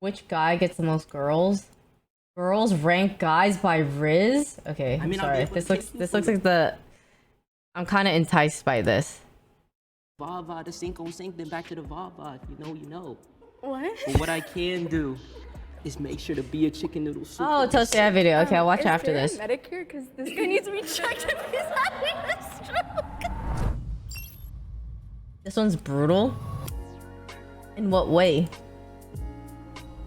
Which guy gets the most girls? Girls rank guys by Rizz? Okay, I'm sorry. This looks like the... I'm kind of enticed by this. Vava, the sink on sink, then back to the Vava. You know. What? But what I can do is make sure to be a chicken noodle soup. Oh, tell us that video. Okay, I'll watch after Is this. there a Medicare? Because this guy needs to be checked if he's having a stroke. This one's brutal. In what way?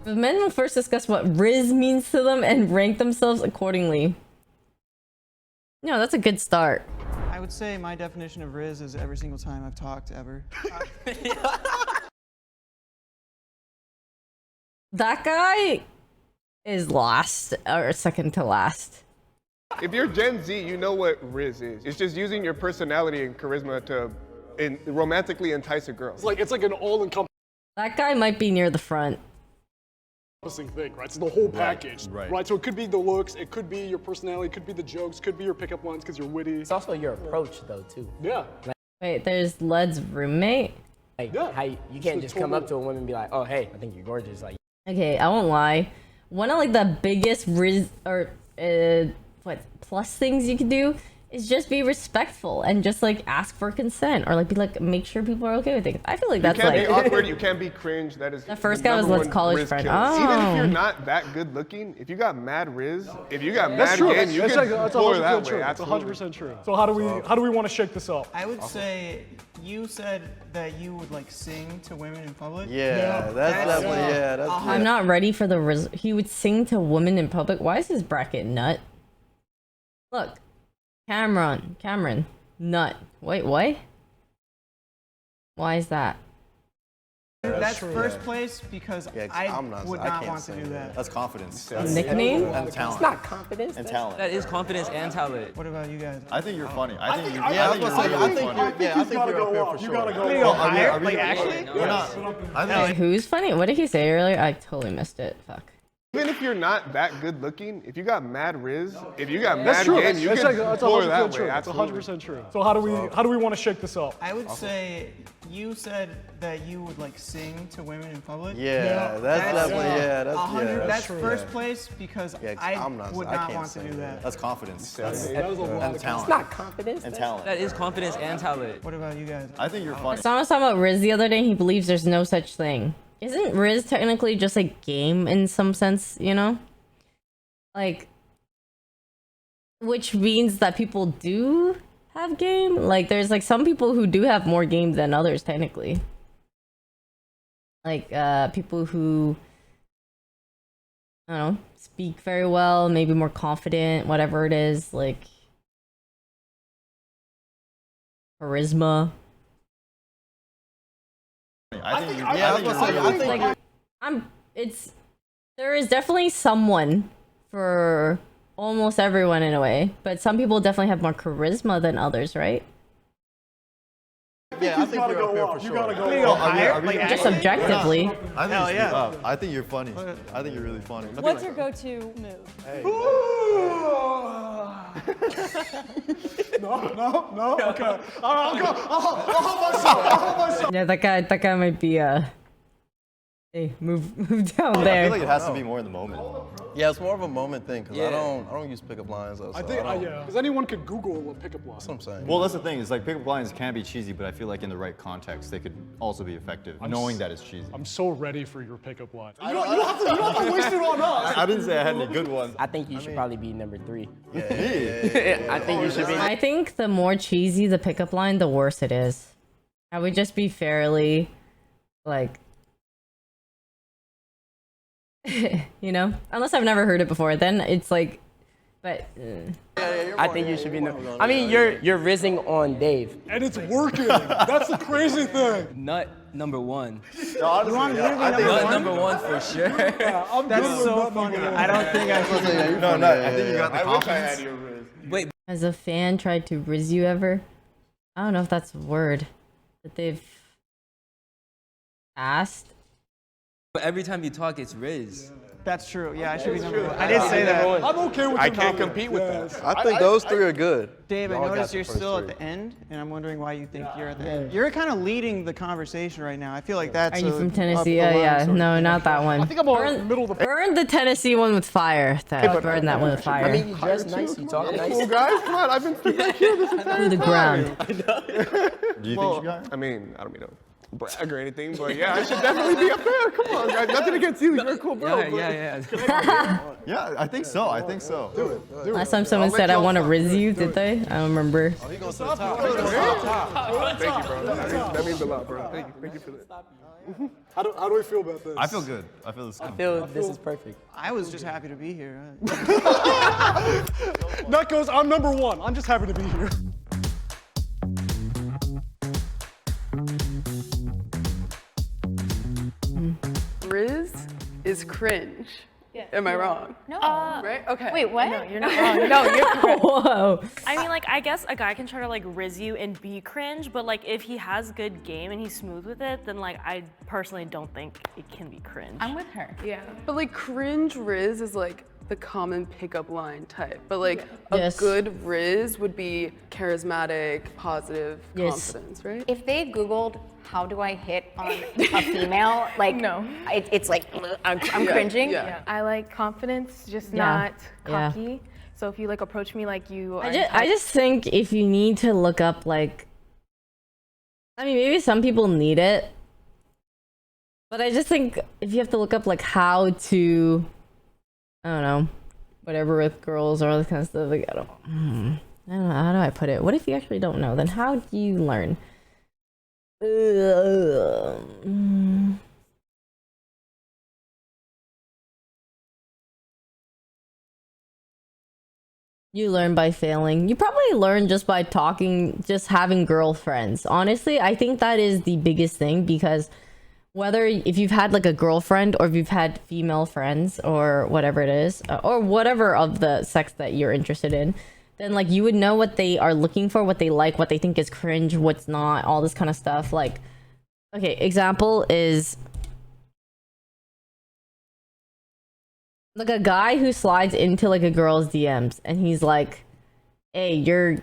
The men will first discuss what Rizz means to them and rank themselves accordingly. No, that's a good start. I would say my definition of Rizz is every single time I've talked ever. That guy is last, or second to last. If you're Gen Z, you know what Rizz is. It's just using your personality and charisma to romantically entice a girl. It's like an all-encompassing That guy might be near the front. thing, right? It's the whole package, right? So it could be the looks, it could be your personality, it could be the jokes, could be your pickup lines because you're witty. It's also your approach, though, too. Yeah. Wait, there's Led's roommate? Like, Yeah. how you can't just come up to a woman and be like, oh, hey, I think you're gorgeous. Like, Okay, I won't lie. One of like the biggest Rizz or plus things you can do is just be respectful and just like ask for consent or like be like make sure people are okay with it. I feel like that's you can't like be awkward. You can't be cringe. That is the first guy was Led's college friend. Oh. Even if you're not that good looking, if you got mad Rizz, if you got That's mad true. game, you That's can explore 100% that true. way. That's Absolutely. 100% true. So how do we want to shake this up? I would say you said that you would like sing to women in public. Yeah, that's definitely, yeah, that's I'm not ready for the he would sing to women in public. Why is his bracket nut? Look, Cameron, nut. Wait, what? Why is that? That's first place because I would not can't want to sing do that. That's confidence. Nickname? And talent. it's not confidence. And talent. That is confidence and talent. What about you guys? I think you're funny. I think you're I really funny. think you're up there for sure. You gotta go up. Are we actually? We're not. I think Who's funny? What did he say earlier? I totally missed it. Fuck. Even if you're not that good looking, if you got mad Rizz, if you got That's mad true. game, you That's can that's explore 100% that true. way. That's Absolutely. 100% true. So how do we want to shake this up? I would say you said that you would like sing to women in public. yeah, that's definitely, yeah, that's That's true. first place because I would not want to do that. That's confidence. That was a lot And of talent. It's not confidence. And talent. That is confidence and talent. What about you guys? I think you're funny. Someone was talking about Rizz the other day. He believes there's no such thing. Isn't Rizz technically just a game in some sense, you know? Like, which means that people do have game. Like, there's like some people who do have more game than others, technically. Like, people who, I don't know, speak very well, maybe more confident, whatever it is, like charisma. I think you're, yeah, I was gonna say, I think Like, there is definitely someone for almost everyone in a way, but some people definitely have more charisma than others, right? yeah, I think gotta you're up go there up. for You sure. gotta go up. Just objectively. I think I think you're funny. I think you're really funny. What's your go-to move? No. Okay. I'll hold myself. Yeah, that guy might be hey, move down I there. feel like it has to be more in the moment. Yeah, it's more of a moment thing because Yeah. I don't use pickup lines. So I think yeah, because anyone could Google a pickup line. That's what I'm saying. Well, that's the thing. Is like pickup lines can be cheesy, but I feel like in the right context, they could also be effective, knowing that it's cheesy. I'm so ready for your pickup line. You don't have to waste it on us. I didn't say I had any good ones. I think you should probably be number 3. Yeah. I think you should be. I think the more cheesy the pickup line, the worse it is. I would just be fairly, like, you know, unless I've never heard it before, then it's like, but I think you should be. I mean, you're rizzing on Dave. And it's working. That's the crazy thing. Nut number 1. Honestly, I think Nut number 1 for sure. I'm That's good with so nut funny. number one. I don't think I should. no, I think you got the I wish I had confidence. your Rizz. Wait, has a fan tried to Rizz you ever? I don't know if that's a word that they've asked. but every time you talk, it's Rizz. That's true. Yeah, I should be number 1. I did say that. I'm okay with I the can't comment. compete with Yes. that. I think those 3 are good. Dave, I Y'all got noticed the you're first still at 3. the end, and I'm wondering why you think you're at the end. You're kind of leading the conversation right now. I feel like that's Are you a from up Tennessee? the line Yeah. sort of No, thing. not that one. I think I'm in the middle of the Burn the Tennessee one with fire. Burn that one with fire. I mean, you dress nice, you talk nice. Cool guys, come on, I've been sitting back here this entire To the ground. Do you think you got it? I mean, I don't mean to brag or anything, but yeah, I should definitely be up there. Come on, guys. Nothing against you. You're a cool bro. Yeah. Yeah, I think so. I think so. Last time someone said I want to Rizz you, did they? I don't remember. He goes to the top. Thank you, bro. That means a lot, bro. Thank you for that. How do we feel about this? I feel good. I feel this. I feel this is perfect. I was just happy to be here. That goes, I'm number 1. I'm just happy to be here. Rizz is cringe. Am I wrong? No. Right? Okay. Wait, what? No, you're not wrong. No, you're correct. Whoa. I mean, like, I guess a guy can try to like Rizz you and be cringe, but like if he has good game and he's smooth with it, then like I personally don't think it can be cringe. I'm with her. Yeah. But like cringe Rizz is like the common pickup line type. But like Yes. a good Rizz would be charismatic, positive Yes. confidence, right? If they Googled, how do I hit on a female? Like, No. It's like, I'm cringing. Yeah. I like confidence, just Yeah. not Yeah. cocky. So if you like approach me like you are I just think if you need to look up like, I mean, maybe some people need it, but I just think if you have to look up like how to, I don't know, whatever with girls or all this kind of stuff, like I don't know, how do I put it? What if you actually don't know? Then how do you learn? You learn by failing. You probably learn just by talking, just having girlfriends. Honestly, I think that is the biggest thing, because whether if you've had like a girlfriend or if you've had female friends or whatever it is, or whatever of the sex that you're interested in, then like you would know what they are looking for, what they like, what they think is cringe, what's not, all this kind of stuff. Like, okay, example is like a guy who slides into like a girl's DMs and he's like, hey, you're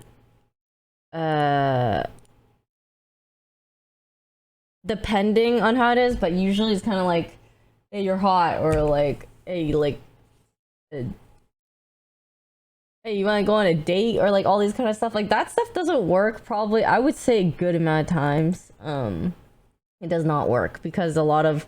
depending on how it is, but usually it's kind of like, hey, you're hot, or like, hey, like hey, you want to go on a date, or like all these kind of stuff. Like that stuff doesn't work. Probably, I would say a good amount of times it does not work, because a lot of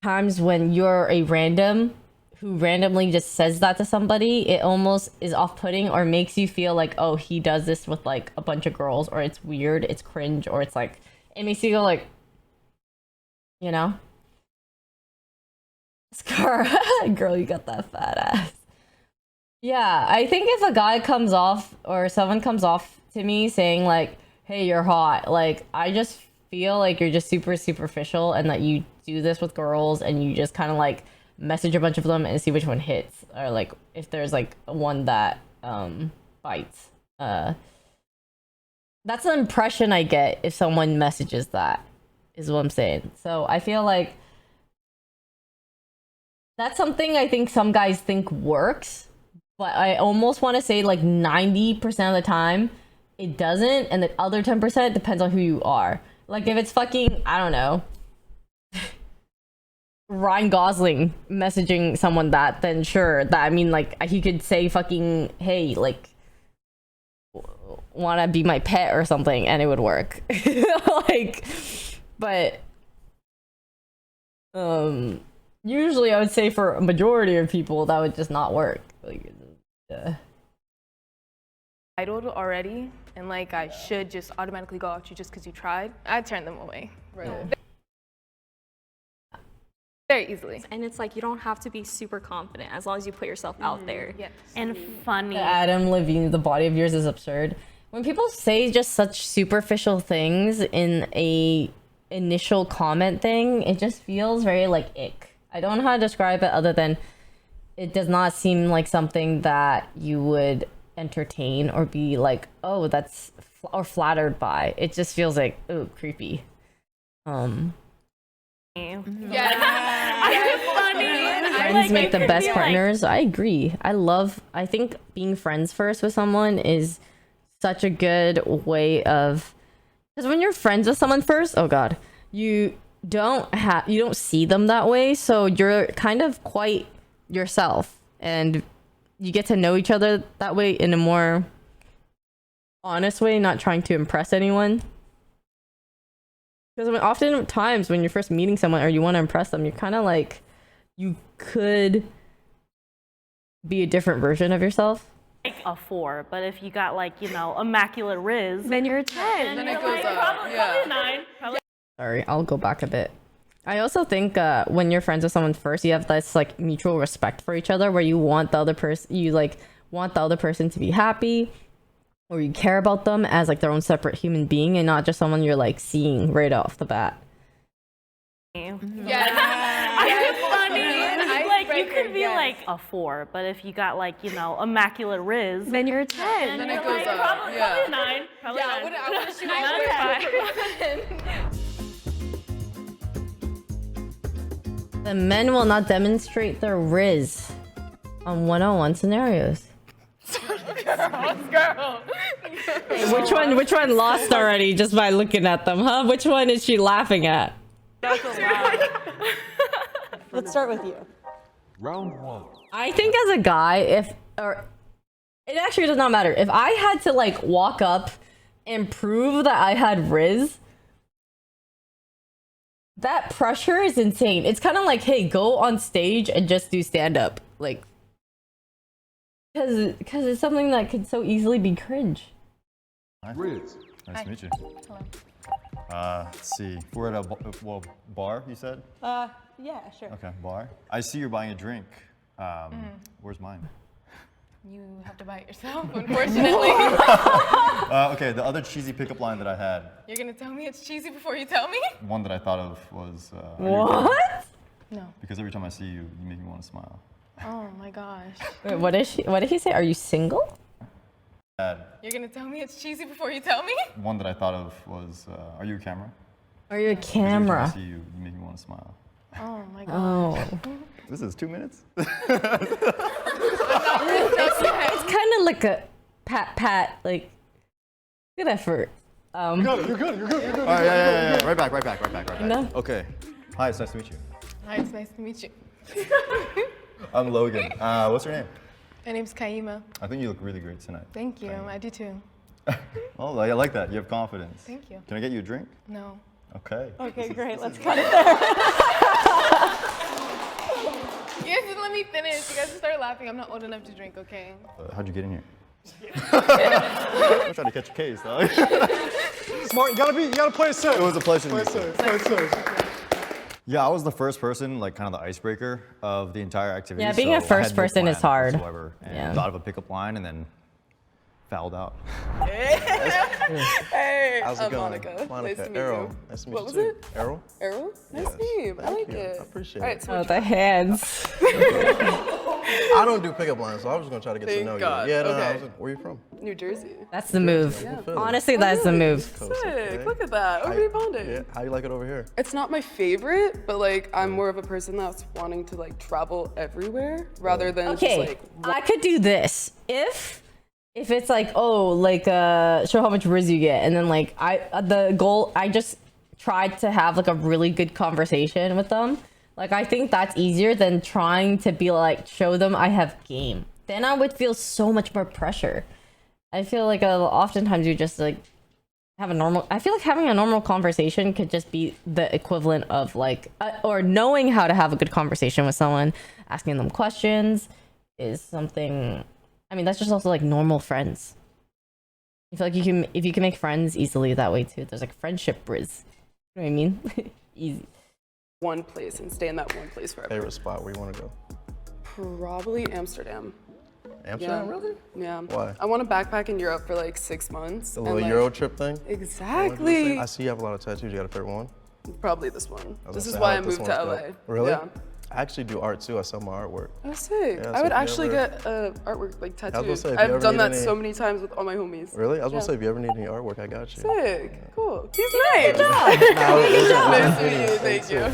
times when you're a random who randomly just says that to somebody, it almost is off-putting or makes you feel like, oh, he does this with like a bunch of girls, or it's weird, it's cringe, or it's like, it makes you go like, you know, Scar, girl, you got that fat ass. Yeah, I think if a guy comes off or someone comes off to me saying like, hey, you're hot, like I just feel like you're just super superficial, and that you do this with girls and you just kind of like message a bunch of them and see which one hits, or like if there's like one that bites. That's the impression I get if someone messages that, is what I'm saying. So I feel like that's something I think some guys think works, but I almost want to say like 90% of the time it doesn't, and the other 10% depends on who you are. Like if it's fucking, I don't know, Ryan Gosling messaging someone that, then sure, that, I mean, like he could say fucking, hey, like, wanna be my pet or something, and it would work. Like, but usually I would say for a majority of people that would just not work. Like, idled already, and like I should just automatically go after you just because you tried, I'd turn them away. Right. Very easily. And it's like, you don't have to be super confident as long as you put yourself out there. Yes. And funny. Adam Levine, the body of yours is absurd. When people say just such superficial things in a initial comment thing, it just feels very like ick. I don't know how to describe it other than it does not seem like something that you would entertain or be like, oh, that's or flattered by. It just feels like, ooh, creepy. Yeah. Yeah. Funny. friends Like, make it the could best be, like- partners. I agree. I think being friends first with someone is such a good way of, because when you're friends with someone first, oh god, you don't see them that way, so you're kind of quite yourself, and you get to know each other that way in a more honest way, not trying to impress anyone. Because oftentimes when you're first meeting someone or you want to impress them, you're kind of like, you could be a different version of yourself. Like a 4, but if you got like, you know, immaculate Rizz, Then you're a 10. then it you're goes like, up, probably yeah. a 9. Probably. Sorry, I'll go back a bit. I also think when you're friends with someone first, you have this like mutual respect for each other, where you want the other person, to be happy, or you care about them as like their own separate human being, and not just someone you're like seeing right off the bat. Yeah. It's funny. Like you could be yes. like a 4, but if you got like, you know, immaculate Rizz, Then you're a 10. Then it you're goes like, up, probably, yeah. probably a 9. Probably Yeah, a 9. I would shoot The men will not demonstrate their Rizz on one-on-one scenarios. Girl. Which one lost already just by looking at them, huh? Which one is she laughing at? That's a lot. Let's start with you. Round 1. I think as a guy, it actually does not matter. If I had to like walk up and prove that I had Rizz, that pressure is insane. It's kind of like, hey, go on stage and just do stand up, like, because it's something that could so easily be cringe. Rizz. Nice to meet you. Let's see. We're at a bar, you said? Yeah, sure. Okay, bar. I see you're buying a drink. Where's mine? You have to buy it yourself, unfortunately. Okay, the other cheesy pickup line that I had, You're gonna tell me it's cheesy before you tell me? one that I thought of was, What? No. because every time I see you, you make me want to smile. Oh my gosh. Wait, what did he say? Are you single? You're gonna tell me it's cheesy before you tell me? One that I thought of was, are you a camera? Are you a Because every time I camera? see you, you make me want to smile. Oh my gosh. Oh. This is 2 minutes? It's kind of like a pat, like, good effort. You're good. You're good. All right, yeah. Right back. No? Okay. Hi, it's nice to meet you. Hi, it's nice to meet you. I'm Logan. What's your name? My name's Kaima. I think you look really great tonight. Thank you. I do too. Oh, I like that. You have confidence. Thank you. Can I get you a drink? No. Okay. Okay, great. Let's cut it. You guys didn't let me finish. You guys just started laughing. I'm not old enough to drink, okay? How'd you get in here? I'm trying to catch a case, though. Smart. You gotta play it safe. It was a pleasure to Play meet you. it safe. Play it safe. Yeah, I was the first person, like kind of the icebreaker of the entire activity. Yeah, being so a first I had no person is plan hard. whatsoever, and Yeah. thought of a pickup line and then fouled out. Hey, How's it going? Monica. Nice to meet Errol. you. Nice to meet What you was too. it? Errol? Errol? Nice name. I like you. it. I appreciate All right, it. so Oh, the hands. I don't do pickup lines, so I was just gonna try to get to Thank know God. you. Yeah, no, Okay. where you from? New Jersey. That's the move. Philly. Honestly, that's the move. Coast, Sick. okay. Look at that. How Over you- bonding. Yeah, how you like it over here? It's not my favorite, but like I'm more of a person that's wanting to like travel everywhere rather than Okay, just like I could do this if it's like, oh, like show how much Rizz you get, and then like I just tried to have like a really good conversation with them. Like I think that's easier than trying to be like, show them I have game. Then I would feel so much more pressure. I feel like oftentimes you just like have a normal. I feel like having a normal conversation could just be the equivalent of like, or knowing how to have a good conversation with someone, asking them questions is something. I mean, that's just also like normal friends. I feel like if you can make friends easily that way too. There's like friendship Rizz. You know what I mean? Easy. one place and stay in that one place forever. Favorite spot where you want to go? Probably Amsterdam. Amsterdam, Yeah. really? Yeah. Why? I want to backpack in Europe for like 6 months. The and, little like, Euro trip thing? Exactly. I see you have a lot of tattoos. You got a favorite one? Probably this one. I was This gonna is say, why I like this moved to one's LA. dope. Really? Yeah. I actually do art too. I sell my artwork. Oh, sick. Yeah, I so would if you actually ever- get artwork like gonna tattooed. say, if you ever I've done need that any- so many times with all my homies. Really? I was gonna Yeah. say, if you ever need any artwork, I got you. Sick. Cool. He's nice. Good job. Nice to meet you. Thank you.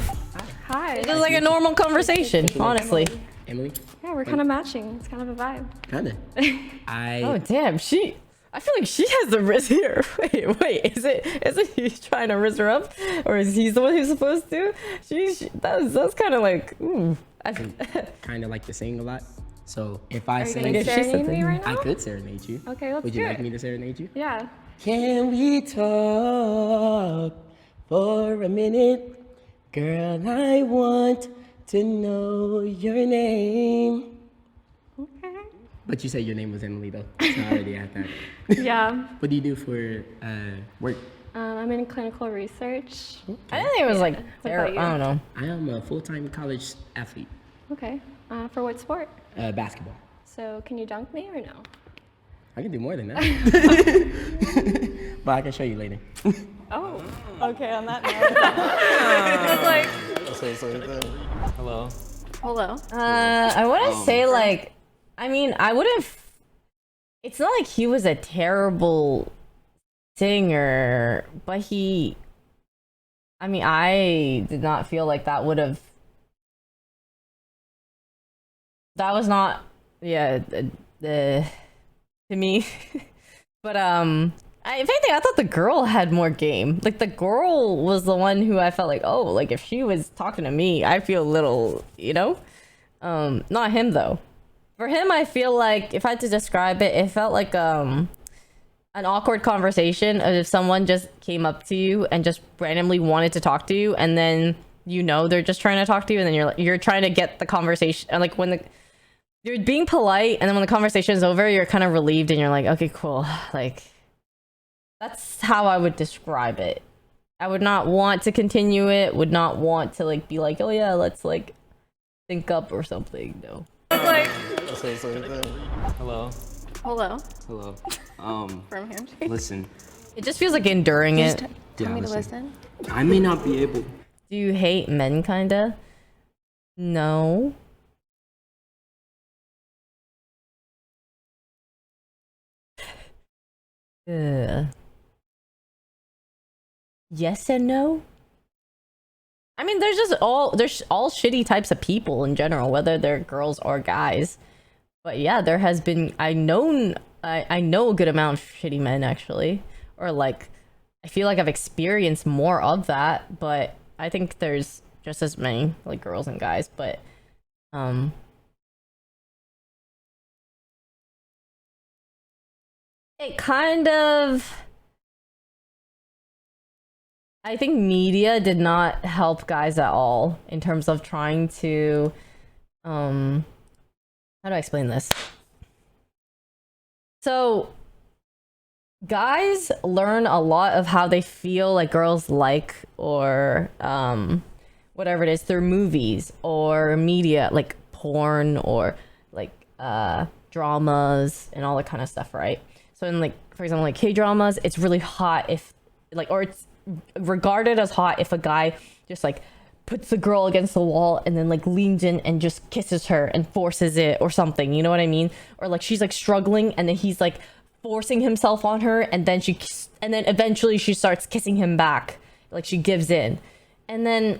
Hi. It's just like a normal conversation, honestly. Emily? Yeah, we're kind of matching. It's kind of a vibe. Kinda. Oh damn, I feel like she has the Rizz here. Wait, is it he trying to Rizz her up, or is he the one who's supposed to? That's kind of like, ooh. Kind of like to sing a lot. So if I Are you sing, gonna serenade me right now? I could serenade you. Okay, let's Would you do like it. me to serenade you? Yeah. Can we talk for a minute? Girl, I want to know your name. Okay. But you said your name was Emily though, so I already had that. Yeah. What do you do for work? I'm in clinical research. I didn't think it was like, What about you? I don't know. I am a full-time college athlete, Okay. For what sport? basketball. So can you dunk me or no? I can do more than that. But I can show you later. Oh. Okay, on that note. I'll say the same thing. Hello. Hello. I wouldn't say like, I mean, I wouldn't. It's not like he was a terrible singer, but I mean, I did not feel like that would have. That was not, yeah, to me. But if anything, I thought the girl had more game. Like the girl was the one who I felt like, oh, like if she was talking to me, I feel a little, you know. Not him though. For him, I feel like if I had to describe it, it felt like an awkward conversation of if someone just came up to you and just randomly wanted to talk to you, and then they're just trying to talk to you, and then you're trying to get the conversation, and like you're being polite, and then when the conversation is over, you're kind of relieved, and you're like, okay, cool. Like that's how I would describe it. I would not want to continue it. Would not want to like be like, oh yeah, let's like sync up or something. No. I'll say the same thing. Hello. Hello. Hello. From him. Listen. It just feels like enduring it. Tell me to listen. I may not be able. Do you hate men, kinda? No. Yes and no. I mean, there's all shitty types of people in general, whether they're girls or guys. But yeah, there has been, I know a good amount of shitty men actually, or like I feel like I've experienced more of that, but I think there's just as many like girls and guys, but it kind of, I think media did not help guys at all in terms of trying to how do I explain this? So guys learn a lot of how they feel like girls like, or whatever it is, through movies or media, like porn or like dramas and all that kind of stuff, right? So in like, for example, like K-dramas, it's really hot if like, or it's regarded as hot if a guy just like puts the girl against the wall and then like leans in and just kisses her and forces it or something, you know what I mean? Or like she's like struggling and then he's like forcing himself on her, and then eventually she starts kissing him back, like she gives in. And then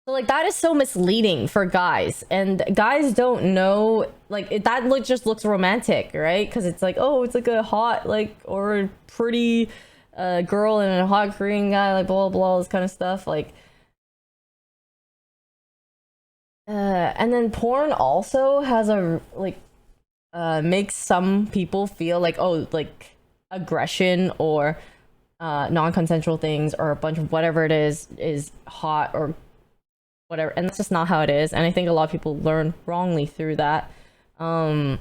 so like that is so misleading for guys, and guys don't know, like that just looks romantic, right? Because it's like, oh, it's like a hot like or a pretty girl and a hot Korean guy, like blah blah blah, all this kind of stuff, like and then porn also has a like makes some people feel like, oh, like aggression or non-consensual things or a bunch of whatever it is hot or whatever, and that's just not how it is. And I think a lot of people learn wrongly through that. And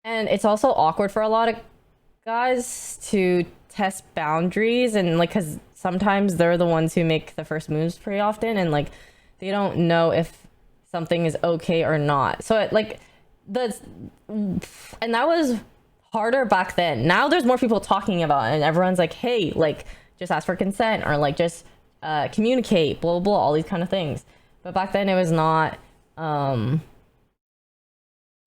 it's also awkward for a lot of guys to test boundaries, and like, because sometimes they're the ones who make the first moves pretty often, and like they don't know if something is okay or not. So it, like and that was harder back then. Now there's more people talking about it, and everyone's like, hey, like just ask for consent, or like just communicate, blah blah blah, all these kind of things. But back then it was not. I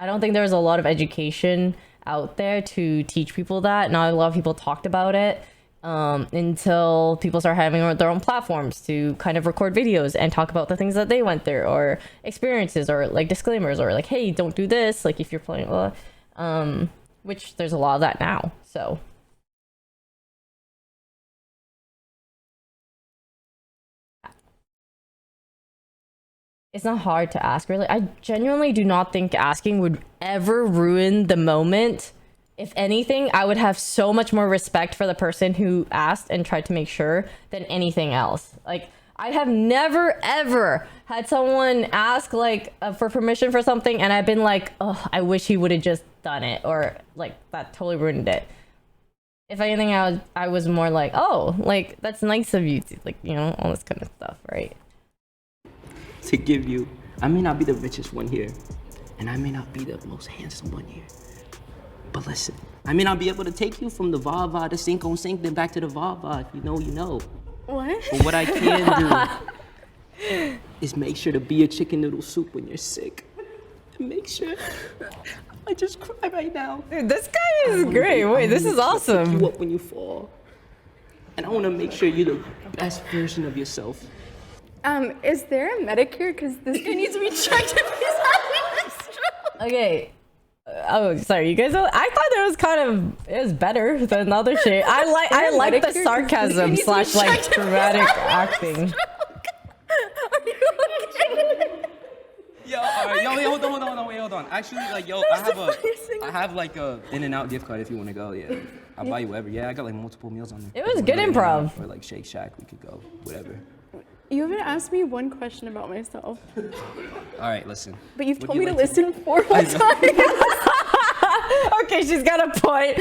don't think there was a lot of education out there to teach people that. Not a lot of people talked about it. until people start having their own platforms to kind of record videos and talk about the things that they went through or experiences or like disclaimers or like, hey, don't do this. Like if you're playing, which there's a lot of that now. So. It's not hard to ask, really. I genuinely do not think asking would ever ruin the moment. If anything, I would have so much more respect for the person who asked and tried to make sure than anything else. Like, I have never, ever had someone ask, like, for permission for something, and I've been like, oh, I wish he would have just done it, or, like, that totally ruined it. If anything, I was more like, oh, like, that's nice of you to, like, you know, all this kind of stuff, right? To give you, I may not be the richest one here, and I may not be the most handsome one here. But listen, I may not be able to take you from the vava to sink on sink, then back to the vava. If you know, you know. What? But what I can do is make sure to be a chicken noodle soup when you're sick. And make sure I just cry right now. Dude, this guy is great. Wait, this is awesome. Pick you up when you fall. And I want to make sure you're the best version of yourself. Is there a medic here? Because this guy needs to be checked if he's having a stroke. Okay. Oh, sorry. You guys. I thought it was better than other shit. I like the sarcasm / like dramatic acting. Yo, hold on. Actually, like, I have like a In-N-Out gift card if you want to go. Yeah, I'll buy you whatever. Yeah, I got like multiple meals on there. It was good improv. Or like Shake Shack, we could go, whatever. You haven't asked me one question about myself. All right, listen. But you've told me to listen 4 whole times. Okay, she's got a point.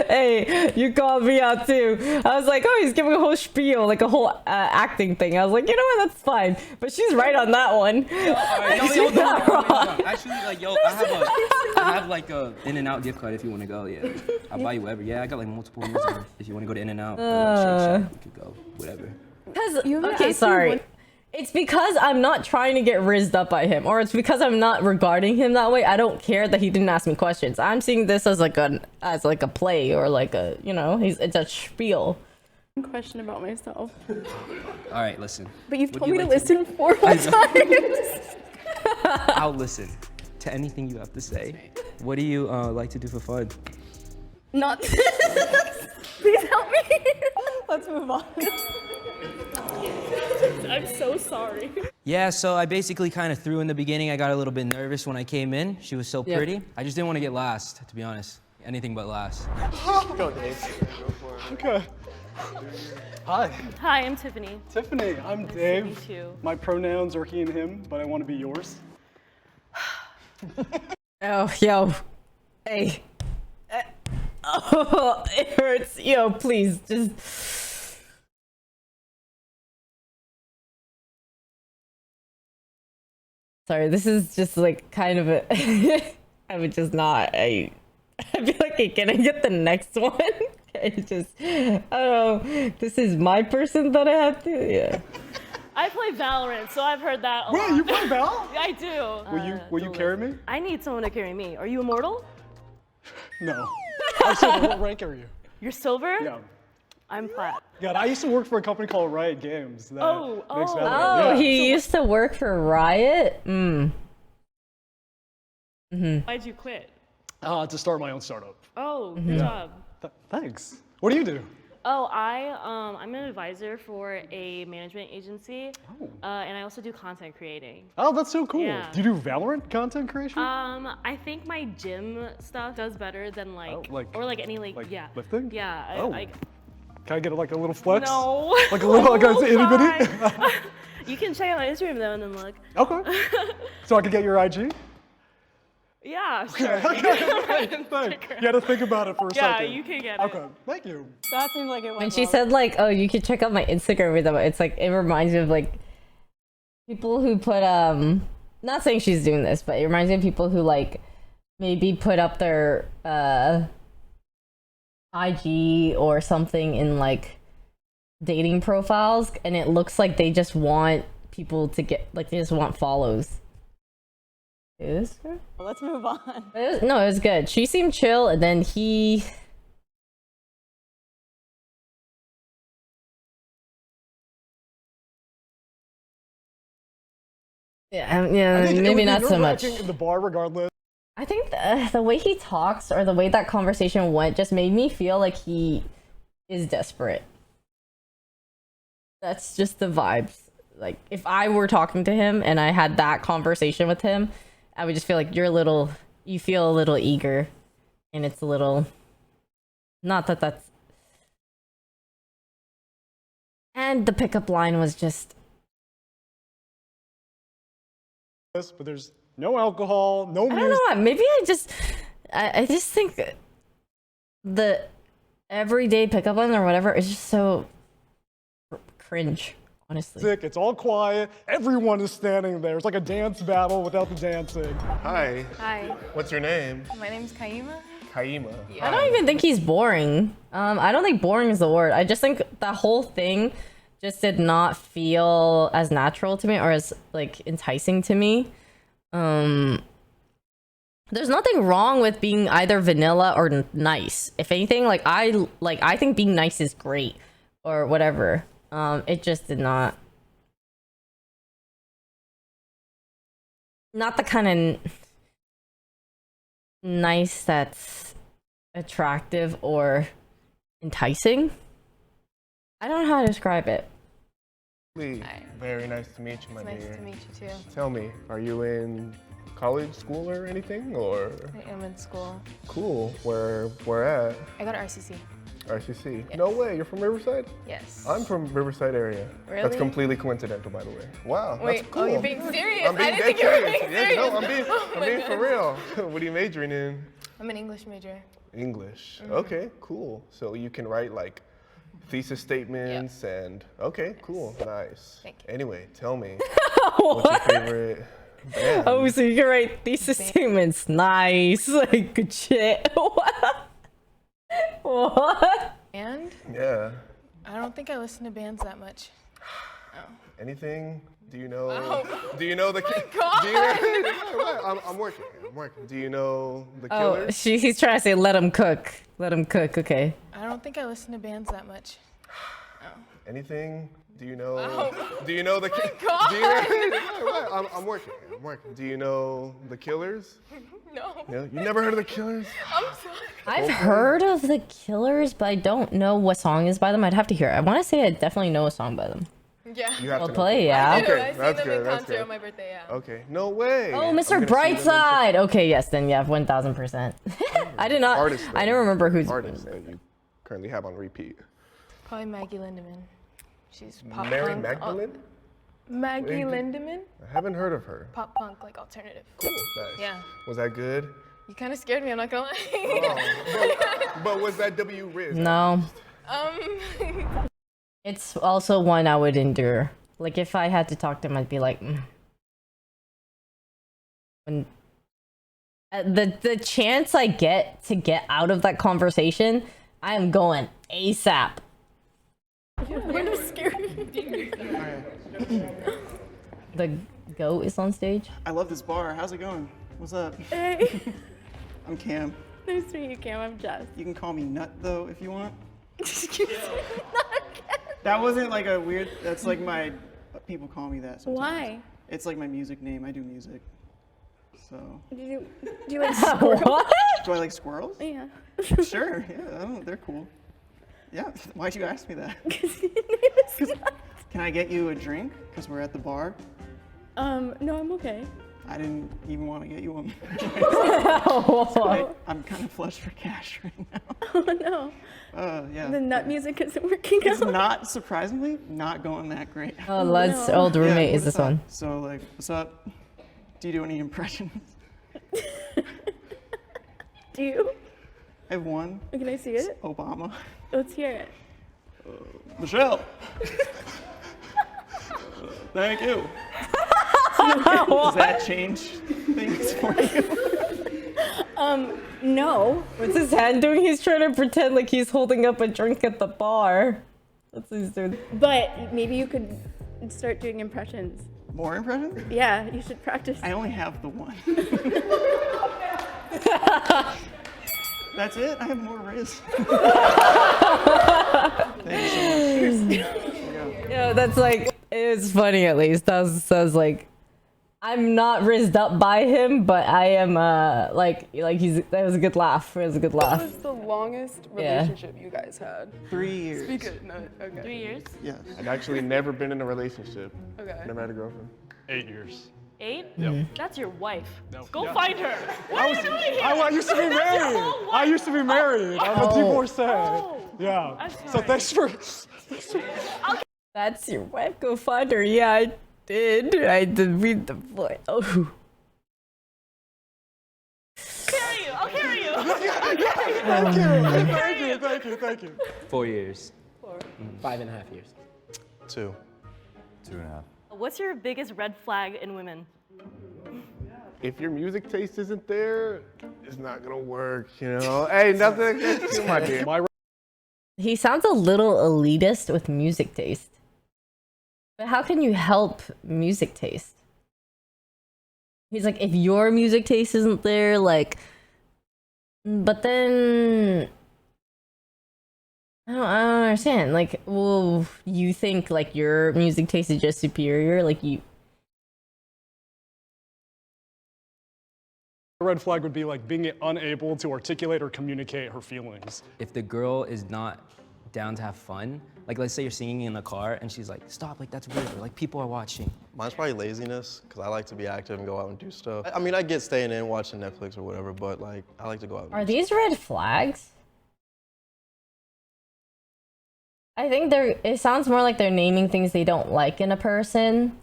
Hey, you called me out too. I was like, oh, he's giving a whole spiel, like a whole acting thing. I was like, you know what, that's fine. But she's right on that one. Hold on. Actually, like, I have like a In-N-Out gift card if you want to go. Yeah, I'll buy you whatever. Yeah, I got like multiple meals on there. If you want to go to In-N-Out, or Shake Shack, we could go, whatever. Okay, sorry. It's because I'm not trying to get rizzed up by him, or it's because I'm not regarding him that way. I don't care that he didn't ask me questions. I'm seeing this as like a play, or like a, you know, it's a spiel. One question about myself. All right, listen. But you've told me to listen 4 whole times. I'll listen to anything you have to say. What do you like to do for fun? Not this. Please help me. Let's move on. I'm so sorry. Yeah, so I basically kind of threw in the beginning. I got a little bit nervous when I came in. She was so pretty. I just didn't want to get last, to be honest. Anything but last. Go, Dave. Okay. Hi. Hi, I'm Tiffany. Tiffany, I'm Dave. Nice to meet you. My pronouns are he and him, but I want to be yours. Oh, yo. Hey. Oh, it hurts. Yo, please, just... Sorry, this is just like kind of a... I would just not... I feel like, okay, can I get the next one? It's just... I don't know. This is my person that I have to... Yeah. I play Valorant, so I've heard that a lot. Wait, you play Val? I do. Will you carry me? I need someone to carry me. Are you immortal? No. I'm silver. What rank are you? You're silver? Yeah. I'm plat. God, I used to work for a company called Riot Games. That makes Valorant. Oh, yeah. he used to work for Riot? Mm. Why'd you quit? To start my own startup. Oh, good job. Thanks. What do you do? Oh, I'm an advisor for a management agency, and I also do content creating. Oh, that's so cool. Yeah. Do you do Valorant content creation? I think my gym stuff does better than or any yeah. Lifting? Yeah. Can I get like a little flex? No. Like a little, like a itty bitty? You can check out my Instagram though and then look. Okay. So I could get your IG? Yeah, sure. Okay. You had to think about it for a second. Yeah, you can get it. Okay, thank you. That seems like it went When she well. said like, oh, you could check out my Instagram with them, it's like, it reminds me of like people who put, not saying she's doing this, but it reminds me of people who like maybe put up their IG or something in like dating profiles, and it looks like they just want people to get, like they just want follows. Is her? Let's move on. It was good. She seemed chill, and then he Yeah, yeah, I think it maybe would be not so much. nerve-wracking in the bar, regardless. I think the way he talks or the way that conversation went just made me feel like he is desperate. That's just the vibes. Like, if I were talking to him and I had that conversation with him, I would just feel like you feel a little eager. And it's a little, not that that's, and the pickup line was just, But there's no alcohol, no I don't music. know why. Maybe I just think the everyday pickup line or whatever is just so cringe, honestly. It's all quiet. Everyone is standing there. It's like a dance battle without the dancing. Hi. Hi, What's your name? my name's Kaima. Kaima. I don't even think he's boring. I don't think boring is the word. I just think that whole thing just did not feel as natural to me or as like enticing to me. There's nothing wrong with being either vanilla or nice. If anything, I think being nice is great or whatever. It just did not the kind of nice that's attractive or enticing. I don't know how to describe it. Lee, very nice to meet you, my Nice dear. to meet you too. Tell me, are you in college, school, or anything? Or I am in school. cool? Where at? I go to RCC. RCC. Yes. No way. You're from Riverside? Yes. I'm from Riverside area. That's Really? completely coincidental, by the way. Wow. Wait, That's cool. oh, you're being serious? I'm being I dead didn't think you were serious. being Yes, serious. no, I'm being Oh my for real. What are you majoring in? I'm an English major. English. Mm-hmm. Okay, cool. So you can write like thesis statements and okay, cool, nice. Thank you. Anyway, tell me, what's your favorite band? Oh, so you can write thesis statements. Nice. Like, good shit. What? And Yeah. I don't think I listen to bands that much. Anything? Do you know? Oh. Do you know the? God. Do you, I'm working. I'm working. Do you know the Oh, Killers? he's trying to say let him cook. Let him cook. Okay. I don't think I listen to bands that much. Anything? Do you know? Oh. Do you know the? God. Do you, I'm working. I'm working. Do you know the Killers? No. No, you never heard of the Killers? I'm sorry. I've heard of the Killers, but I don't know what song is by them. I'd have to hear it. I want to say I definitely know a song by them. Yeah. You have I'll to know. play, yeah. Okay, I see that's them good. in That's concert good. on my birthday, yeah. Okay, no way. Oh, I'm Mr. gonna see them in- Brightside. Okay, yes, then yeah, 1000%. I did not. Artist, I don't remember who's. artist that you currently have on repeat. Probably Maggie Lindemann. She's pop Mary punk. Magdalene? Maggie Wait. Lindemann? I haven't heard of her. Pop punk, like alternative. Cool. Nice. Yeah. Was that good? You kind of scared me, I'm not gonna lie. Oh, but was that W Rizz? No. Um, It's also one I would endure. Like if I had to talk to him, I'd be like, when the chance I get to get out of that conversation, I am going ASAP. What scary. The goat is on stage. I love this bar. How's it going? What's up? Hey. I'm Cam. Nice to meet you, Cam. I'm Jess. You can call me Nut though if you want. Excuse me. That wasn't like a weird. That's like my. People call me that sometimes. Why? It's like my music name. I do music. So. Do you like squirrels? What? Do I like squirrels? Yeah. Sure. Yeah. I don't, they're cool. Yeah. Why'd you ask me that? Because your name is Nut. Can I get you a drink? Because we're at the bar. No, I'm okay. I didn't even want to get you one. I'm kind of flush for cash right now. Oh no. Yeah. The nut music isn't working It's out. not, surprisingly, not going that great. Oh, Lud's old roommate is this one. So, like, what's up? Do you do any impressions? Do you? I have one. Can I see it? Obama. Let's hear it. Michelle. Thank you. Does that change things for you? No. What's his hand doing? He's trying to pretend like he's holding up a drink at the bar. That's what he's doing. But maybe you could start doing impressions. More impressions? Yeah, you should practice. I only have the one. That's it? I have more Rizz. Thank you so much. Yeah, that's like, it's funny at least. That was like, I'm not rizzed up by him, but I am like that was a good laugh. It was a good What laugh. was the longest Yeah. relationship you guys had? 3 years. Speak it. No, okay. 3 years? Yes. I've actually never been in a relationship. Okay. Never had a girlfriend. 8 years. 8? Yep. That's your wife. No. Go Yeah. find her. What are you doing here? I used to be That's your married. whole I wife. used to be married. I'm a divorcee. Yeah. I'm So sorry. thanks for. That's your wife. Go find her. Yeah, I did. I did read the boy. Oh. Carry you. I'll carry you. Thank you. 4 years. 5.5 years. 2. 2.5. What's your biggest red flag in women? If your music taste isn't there, it's not gonna work, you know? Hey, nothing against you, my dear. He sounds a little elitist with music taste. But how can you help music taste? He's like, if your music taste isn't there, like, but then I don't understand. Like, well, you think like your music taste is just superior? Like you. A red flag would be like being unable to articulate or communicate her feelings. If the girl is not down to have fun, like let's say you're singing in the car and she's like, stop, like that's weird, or like people are watching. Mine's probably laziness, because I like to be active and go out and do stuff. I mean, I get staying in, watching Netflix or whatever, but like, I like to go out and Are do these red flags? I think it sounds more like they're naming things they don't like in a person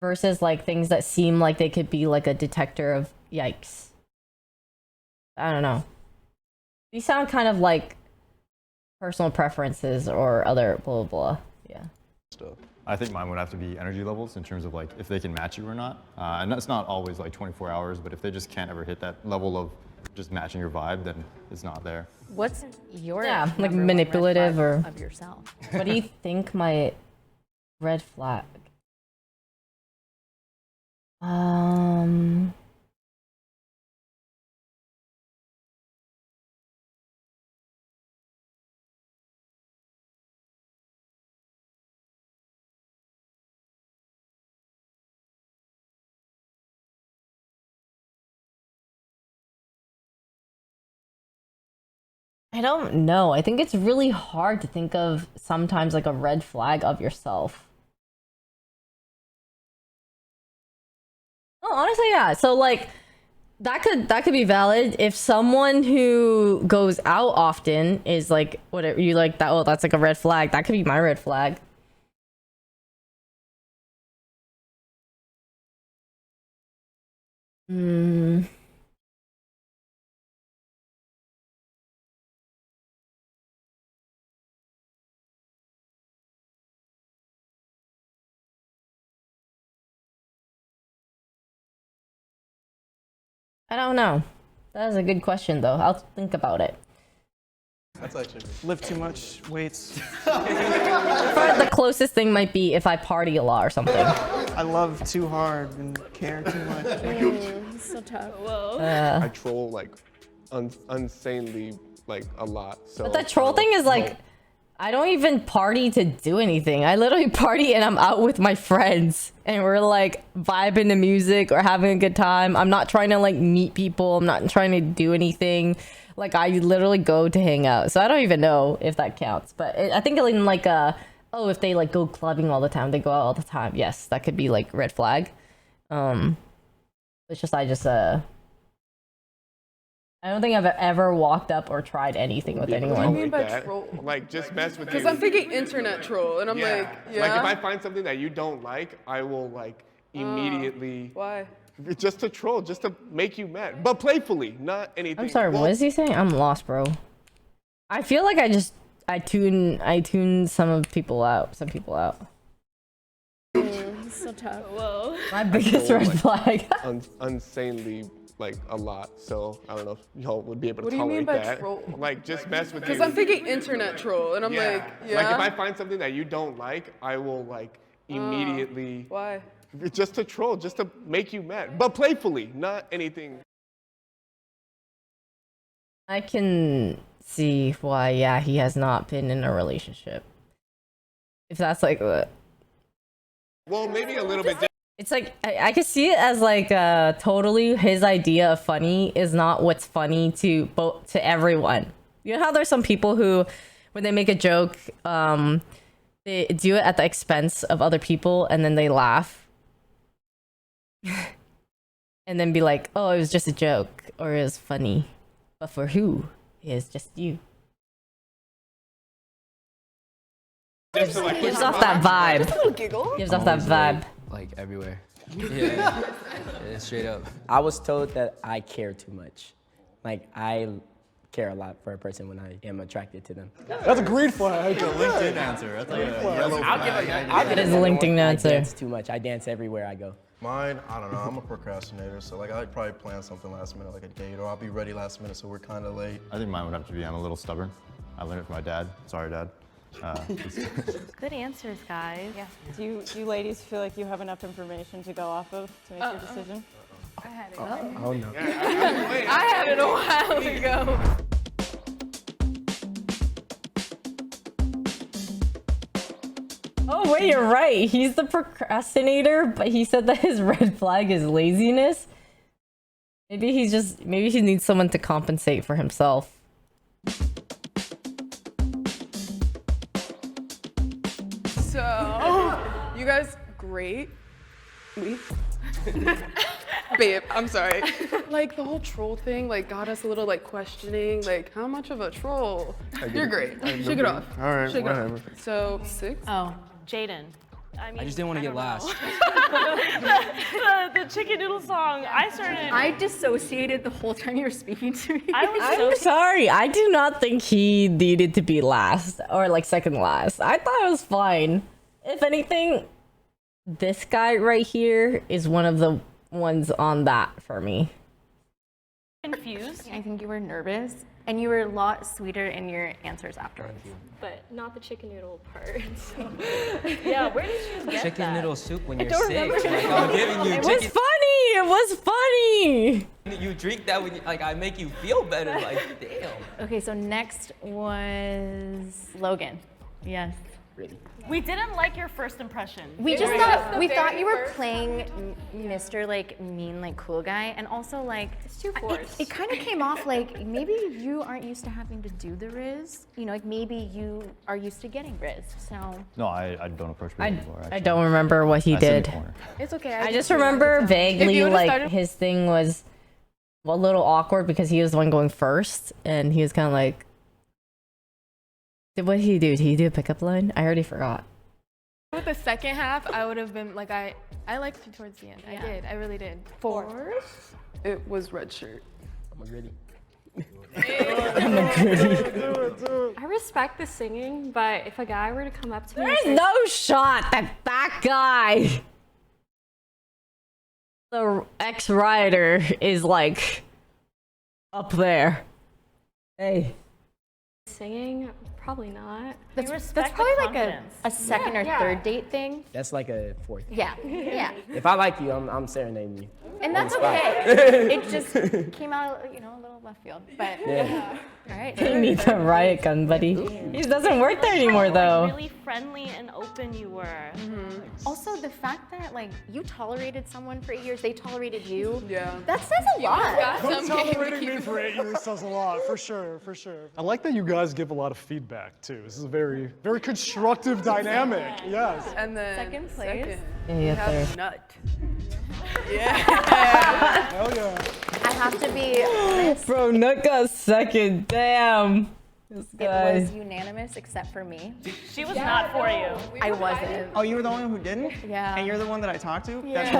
versus like things that seem like they could be like a detector of yikes. I don't know. These sound kind of like personal preferences or other blah blah blah. Yeah. stuff. I think mine would have to be energy levels in terms of like if they can match you or not. And that's not always like 24 hours, but if they just can't ever hit that level of just matching your vibe, then it's not there. What's your Yeah, like number one red manipulative flag or of yourself? What do you think my red flag? I don't know. I think it's really hard to think of sometimes like a red flag of yourself. Oh, honestly, yeah. So like that could be valid if someone who goes out often is like whatever you like that. Oh, that's like a red flag. That could be my red flag. I don't know. That is a good question though. I'll think about it. That's actually Lift too much weights. Probably the closest thing might be if I party a lot or something. I love too hard and care too much. So tough. Whoa. I troll like insanely like a lot. So But the troll thing is like, I don't even party to do anything. I literally party and I'm out with my friends and we're like vibing to music or having a good time. I'm not trying to like meet people. I'm not trying to do anything. Like I literally go to hang out. So I don't even know if that counts. But I think in like oh, if they like go clubbing all the time, they go out all the time. Yes, that could be like red flag. It's just I don't think I've ever walked up or tried anything with anyone. What do you mean by that. troll? Like just mess with you. Because I'm thinking internet troll, and I'm like, yeah. Like if I find something that you don't like, I will like immediately. Why? Just to troll, just to make you mad, but playfully, not anything. I'm sorry, what is he saying? I'm lost, bro. I feel like I tune some people out. So tough. Whoa. My biggest troll, red like, flag. Insanely like a lot. So I don't know if y'all would be able to What do you mean tolerate by that. troll? Like just mess with you. Because I'm thinking internet troll, and I'm like, yeah. Like if I find something that you don't like, I will like immediately. Why? Just to troll, just to make you mad, but playfully, not anything. I can see why, yeah, he has not been in a relationship. If that's like what? Well, maybe a little bit. It's like I can see it as like totally his idea of funny is not what's funny to everyone. You know how there's some people who, when they make a joke, they do it at the expense of other people and then they laugh. And then be like, oh, it was just a joke or it was funny. But for who? It's just you. Gives off that vibe. Just a little giggle. Gives off that vibe. Like everywhere. Yeah. Straight up. I was told that I care too much. Like I care a lot for a person when I am attracted to them. That's a green flag. That's a LinkedIn answer. That's like a yellow flag. It is a LinkedIn answer. I dance too much. I dance everywhere I go. Mine, I don't know. I'm a procrastinator, so like I'd probably plan something last minute, like a date, or I'll be ready last minute, so we're kind of late. I think mine would have to be I'm a little stubborn. I learned it from my dad. Sorry, Dad. Good answers, guys. Yeah. Do you ladies feel like you have enough information to go off of to make your decision? I had it. Oh no. I had it a while ago. Oh wait, you're right. He's the procrastinator, but he said that his red flag is laziness. Maybe he needs someone to compensate for himself. So, you guys, great. Babe, I'm sorry. Like the whole troll thing, like got us a little like questioning, like how much of a troll? You're great. Shake it off. All right, Shake whatever. it off. So 6. Oh, Jaden. I just didn't want to get last. the chicken noodle song. I dissociated the whole time you were speaking to me. I'm sorry. I do not think he needed to be last or like second last. I thought it was fine. If anything, this guy right here is one of the ones on that for me. Confused. I think you were nervous, and you were a lot sweeter in your answers afterwards. But not the chicken noodle part. So. Yeah, where did you get Chicken that? noodle soup when you're sick. Like, I'm giving you It chicken. was funny. It was funny. You drink that when like I make you feel better. Like damn. Okay, so next was Logan. Yes. Really. We didn't like your first impression. We just thought you were playing Mr. like mean like cool guy, and also like It's too forced. it kind of came off like maybe you aren't used to having to do the Rizz. You know, like maybe you are used to getting Rizz. So No, I don't approach people anymore. I don't remember what he I sit in did. the corner. it's okay. I just remember vaguely like started- his thing was a little awkward because he was the one going first, and he was kind of like, what did he do? Did he do a pickup line? I already forgot. With the second half, I would have been like, I liked you towards the end. I did. I really did. 4. It was red shirt. I'm a gritty. I respect the singing, but if a guy were to come up to me, There's no shot that guy, the ex-rider, is like up there. Hey. singing, probably not. That's respect probably the like a second or third date thing. That's like a 4th. Yeah, yeah. If I like you, I'm serenading you. And that's On the spot. okay. It just came out, you know, a little left field. But Yeah. all right. He needs a riot gun, buddy. He doesn't work there anymore, though. Really friendly and open you were. Also, the fact that like you tolerated someone for 8 years, they tolerated you. Yeah. That says a lot. Tolerating me for 8 years says a lot, for sure, for sure. I like that you guys give a lot of feedback too. This is a very, very constructive dynamic. Yes. And then Second place. Yeah, we yeah, have third. nut. Hell yeah. I have to be honest. Bro, Nut got second. Damn. This It guy. was unanimous except for me. She was not for you. I wasn't. Oh, you were the only one who didn't? Yeah. And you're the one that I talked to? Yeah.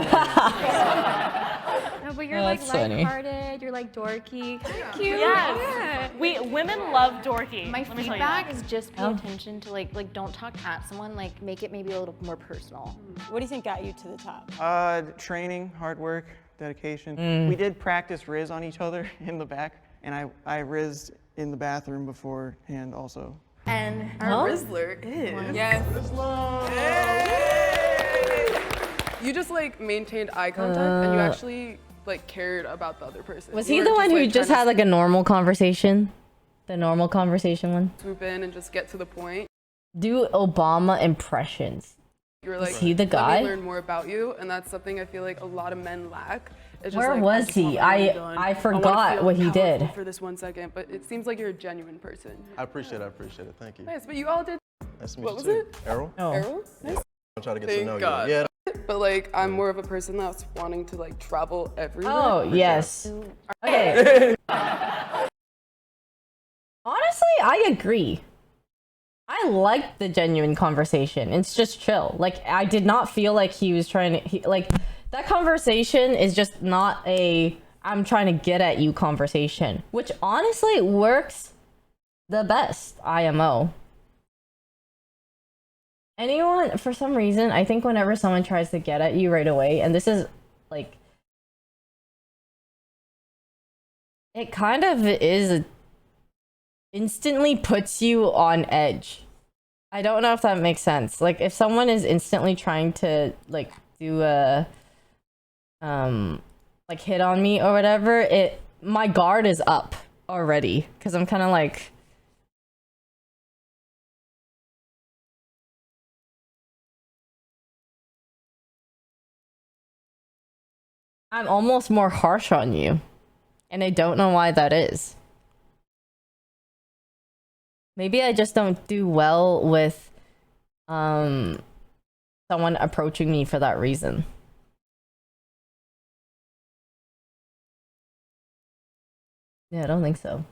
No, but you're Oh, like that's funny. lighthearted, you're like dorky, cute. Yes. Yeah. Women love dorky. My Let me tell you feedback that. is just pay attention to like don't talk at someone, like make it maybe a little more personal. What do you think got you to the top? Training, hard work, dedication. We did practice Rizz on each other in the back, and I Rizzed in the bathroom beforehand also. And Our Rizzler is. Yes. You just like maintained eye contact and you actually like cared about the other person. Was You he weren't the one who like, just trying had to like a normal conversation? The normal conversation one? swoop in and just get to the point? Do Obama impressions. You're like, Is he the let guy? me learn more about you, and that's something I feel like a lot of men lack. It's just Where like, was just want he? my hair done. I wanna forgot feel what he did. powerful for this 1 second, but it seems like you're a genuine person. I appreciate it. Thank you. Nice, but you all did. Nice to meet What you was too. it? Errol? Oh. Errol? Nice. I'm trying to get Thank to know God. you. Yeah. But like, I'm more of a person that's wanting to like travel everywhere. Oh, yes. Okay. Honestly, I agree. I like the genuine conversation. It's just chill. Like, I did not feel like he was trying to, like, that conversation is just not a, I'm trying to get at you conversation, which honestly works the best, IMO. Anyone, for some reason, I think whenever someone tries to get at you right away, and this is, like, it kind of is instantly puts you on edge. I don't know if that makes sense. Like, if someone is instantly trying to, like, do a, like, hit on me or whatever, my guard is up already. Because I'm kind of like, I'm almost more harsh on you. And I don't know why that is. Maybe I just don't do well with someone approaching me for that reason. Yeah, I don't think so.